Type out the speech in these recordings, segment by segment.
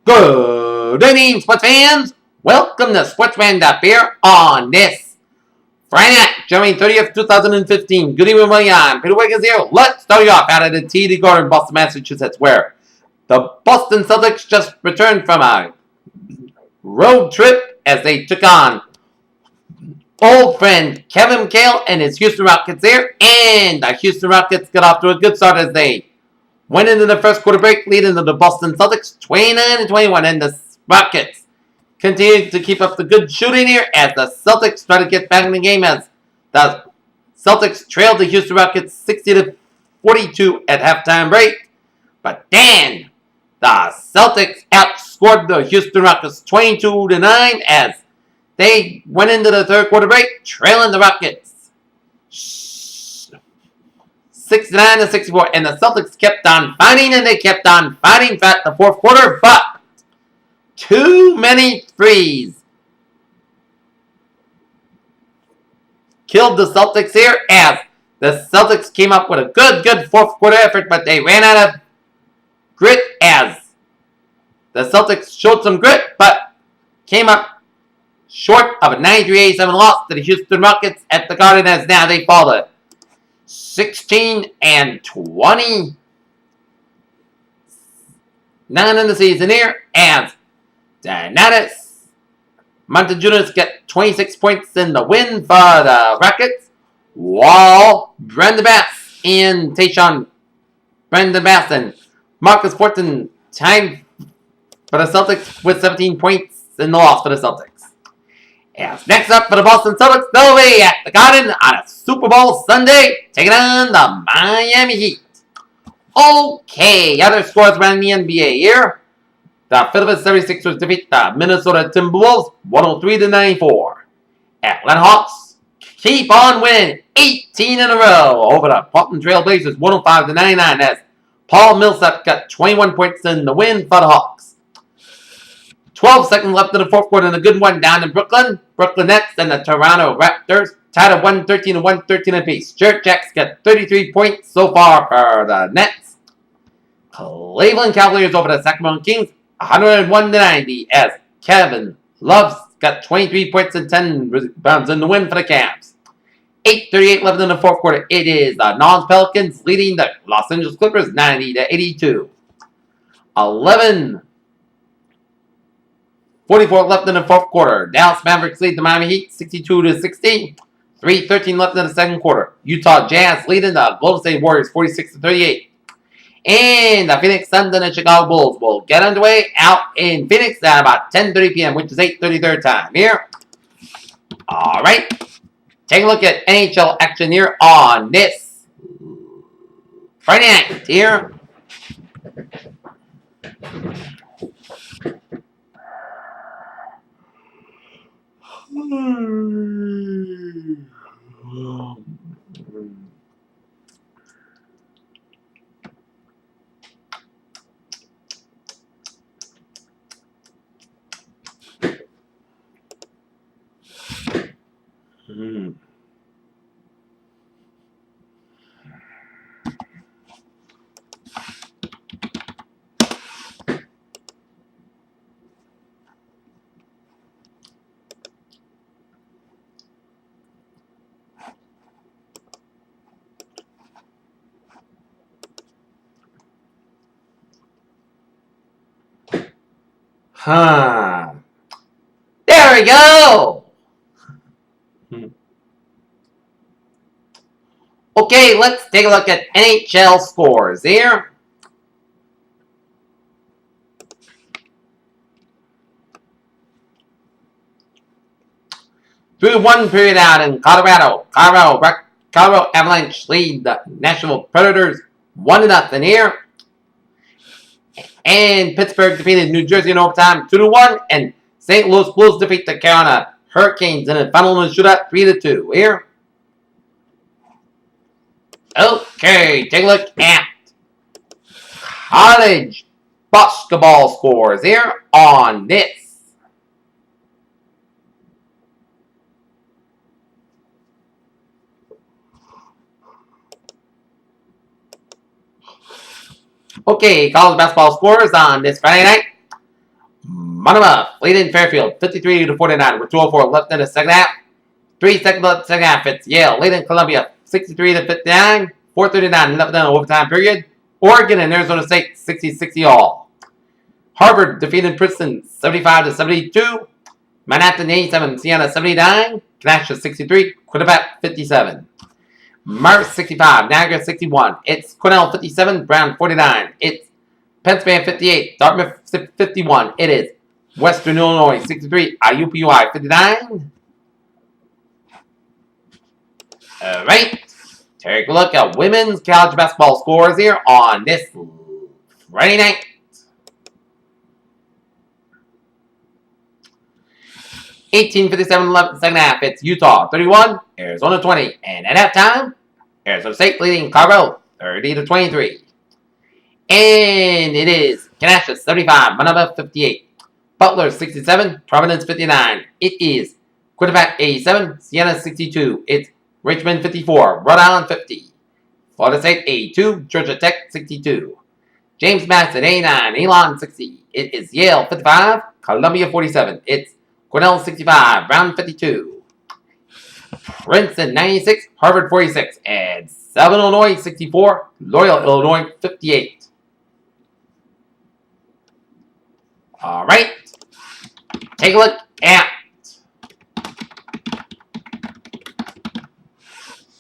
Good evening, sports fans. Welcome to Sports Roundup here on this Friday night, January 30th, 2015. Good evening, everybody. I'm Peter Wiggins here. Let's start you off out at the TD Garden, Boston, Massachusetts, where the Boston Celtics just returned from a road trip as they took on old friend Kevin McHale and his Houston Rockets here. And the Houston Rockets got off to a good start as they went into the first quarter break, leading to the Boston Celtics 29-21, and the Rockets continued to keep up the good shooting here as the Celtics try to get back in the game as the Celtics trailed the Houston Rockets 60-42 at halftime break. But then the Celtics outscored the Houston Rockets 22-9 as they went into the third quarter break, trailing the Rockets 69-64, and the Celtics kept on fighting, and they kept on fighting throughout the fourth quarter, but too many threes killed the Celtics here as the Celtics came up with a good fourth quarter effort, but they ran out of grit as the Celtics showed some grit, but came up short of a 93-87 loss to the Houston Rockets at the Garden as now they fall to 16-20 9 in the season here as Donatas Montejunas get 26 points in the win for the Rockets, while Brandon Bass and Brandon Bass and Marcus Fortin tied for the Celtics with 17 points in the loss for the Celtics. As next up for the Boston Celtics, they'll be at the Garden on a Super Bowl Sunday, taking on the Miami Heat. Okay, other scores around the NBA here. The Philadelphia 76ers defeat the Minnesota Timberwolves 103-94. Atlanta Hawks keep on winning 18 in a row over the Portland Trail Blazers 105-99 as Paul Millsap got 21 points in the win for the Hawks. 12 seconds left in the fourth quarter and a good one down in Brooklyn. Brooklyn Nets and the Toronto Raptors tied at 113 apiece. Jarrett Jacks got 33 points so far for the Nets. Cleveland Cavaliers over the Sacramento Kings 101-90 as Kevin Love got 23 points and 10 rebounds in the win for the Cavs. 8:38 left in the fourth quarter. It is the non-Pelicans leading the Los Angeles Clippers 90-82. 11:44 left in the fourth quarter. Dallas Mavericks lead the Miami Heat 62-60. 3:13 left in the second quarter. Utah Jazz leading the Golden State Warriors 46-38. And the Phoenix Suns and the Chicago Bulls will get underway out in Phoenix at about 10:30 p.m., which is 8:30 their time here. All right. Take a look at NHL action here on this Friday night here. There we go. Okay, let's take a look at NHL scores here. Through one period out in Colorado Avalanche lead the Nashville Predators 1-0 here. And Pittsburgh defeated New Jersey in overtime 2-1. And St. Louis Blues defeat the Carolina Hurricanes in a final shootout 3-2 here. Okay, take a look at college basketball scores here on this Okay, college basketball scores on this Friday night. Monmouth leading Fairfield 53-49 with 2:04 left in the second half. 3 seconds left in the second half. It's Yale leading Columbia 63-59. 4:39 left in the overtime period. Oregon and Arizona State 60-60 all. Harvard defeated Princeton 75-72. Manhattan 87, Siena 79. Canasha 63. Quinnipiac 57. Marist 65, Niagara 61. It's Cornell 57, Brown 49. It's Pennsylvania 58, Dartmouth 51. It is Western Illinois 63, IUPUI 59. Alright, take a look at women's college basketball scores here on this Friday night. (18:57) second half. It's Utah 31, Arizona 20, and at halftime, Arizona State leading Colorado 30-23. And it is Canasha 75, Manaba 58, Butler 67, Providence 59. It is Quinnipiac 87, Siena 62. It's Richmond 54, Rhode Island 50, Florida State 82, Georgia Tech 62. James Madison 89, Elon 60. It is Yale 55, Columbia 47. It's Cornell 65, Brown 52. Princeton 96, Harvard 46, and Southern Illinois 64, Loyola Illinois 58. Alright, take a look at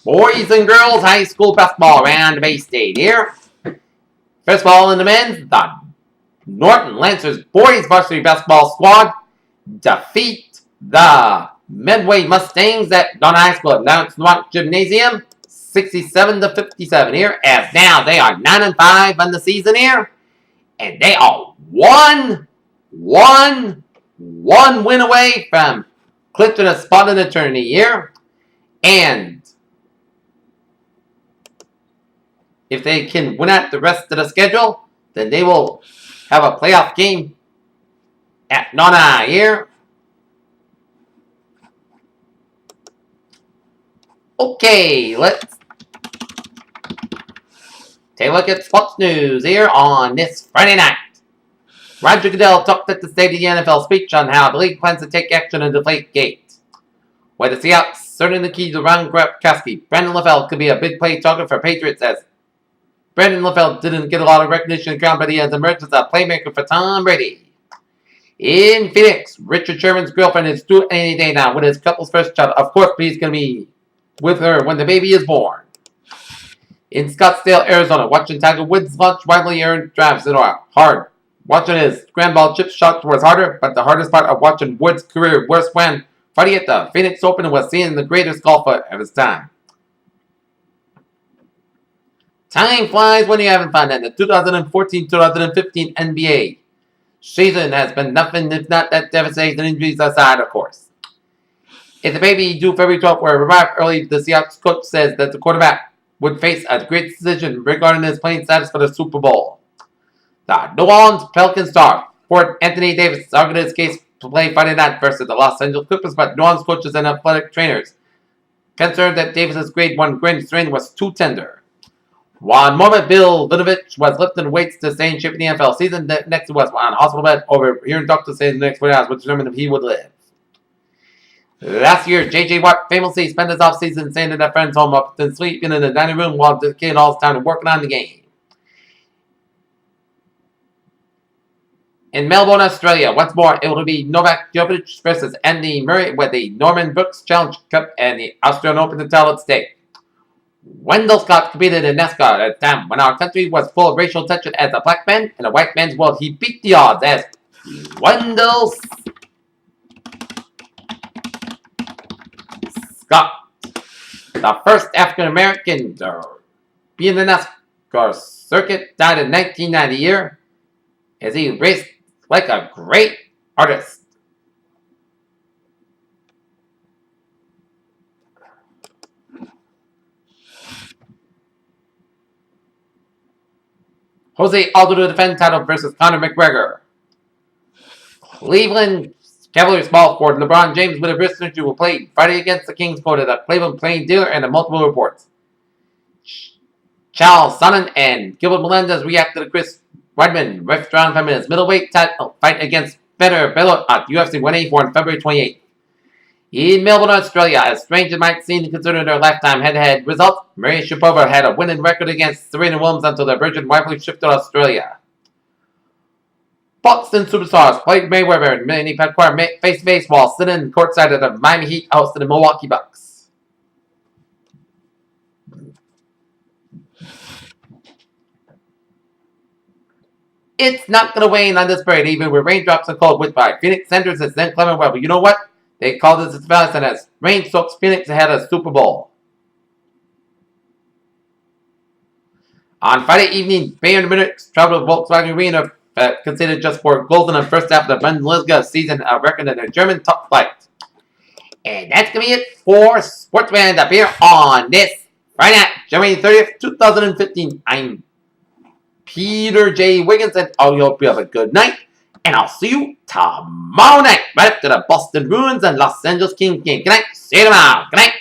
boys and girls high school basketball around the Bay State here. First of all, in the men's, the Norton Lancers boys varsity basketball squad defeat the Medway Mustangs at Donna High School at Mount Gymnasium 67-57 here, as now they are 9-5 on the season here, and they are one win away from Clifton a spot in the tourney here. And if they can win out the rest of the schedule, then they will have a playoff game at Nona here. Okay, let's take a look at sports news here on this Friday night. Roger Goodell talked at the State of the NFL speech on how the league plans to take action and deflate Gate. With the Seahawks certainly the key to Ron Gronkowski, Brandon LaFell could be a big play target for Patriots, as Brandon LaFell didn't get a lot of recognition in ground, but he has emerged as a playmaker for Tom Brady. In Phoenix, Richard Sherman's girlfriend is due any day now with his couple's first child. Of course, he's going to be with her when the baby is born. In Scottsdale, Arizona, watching Tiger Woods launch widely aired drives that are hard. Watching his grand ball chip shot was harder, but the hardest part of watching Woods' career was when fighting at the Phoenix Open was seeing the greatest golfer of his time. Time flies when you're having fun, and the 2014-2015 NBA season has been nothing if not that devastating, injuries aside, of course. If the baby due February 12th were arrived early, the Seahawks coach says that the quarterback would face a great decision regarding his playing status for the Super Bowl. The New Orleans Pelicans star Ford Anthony Davis argued his case to play Friday night versus the Los Angeles Clippers, but New Orleans coaches and athletic trainers concerned that Davis's grade 1 groin strain was too tender. One moment, Bill Vinovich was lifting weights to stay in shape in the NFL season. The next was on hospital bed over hearing doctors say the next 40 hours would determine if he would live. Last year, J.J. Watt famously spent his offseason staying at a friend's home up and sleeping in the dining room while dedicating all his time to working on the game. In Melbourne, Australia, once more, it will be Novak Djokovic versus Andy Murray with the Norman Brooks Challenge Cup and the Australian Open to tell its stake. Wendell Scott competed in NASCAR at a time when our country was full of racial tension as a black man. In a white man's world, he beat the odds as Wendell Scott, the first African American to be in the NASCAR circuit, died in 1990 year as he raced like a great artist. Jose Aldo to defend title versus Conor McGregor. Cleveland Cavaliers ball forward LeBron James with a wrist injury will play Friday against the Kings, quoted a Cleveland Plain Dealer and multiple reports. Charles Sonnen and Gilbert Melendez reacted to Chris Weidman, ref round 5 minutes. Middleweight title fight against Federer Bello at UFC 184 on February 28th. In Melbourne, Australia, as strange as it might seem considering their lifetime head-to-head results, Maria Sharapova had a winning record against Serena Williams until their Virgin rivalry shifted to Australia. Boxing superstars Floyd Mayweather and Manny Pacquiao face-to-face while sitting courtside at the Miami Heat hosted the Milwaukee Bucks. It's not going to rain on this parade, even with raindrops and cold wind by Phoenix centers its then Clement weather. You know what? They call this its Valentine as rain soaks Phoenix ahead of Super Bowl. On Friday evening, Bayern Munich traveled to Volkswagen Arena, considered just for golden on first half of the Bundesliga season, record in a German top flight. And that's going to be it for Sportsman up here on this Friday night, January 30th, 2015. I'm Peter J. Wiggins, and I hope you have a good night. And I'll see you tomorrow night, right after the Boston Bruins and Los Angeles Kings game. Good night. See you tomorrow. Good night.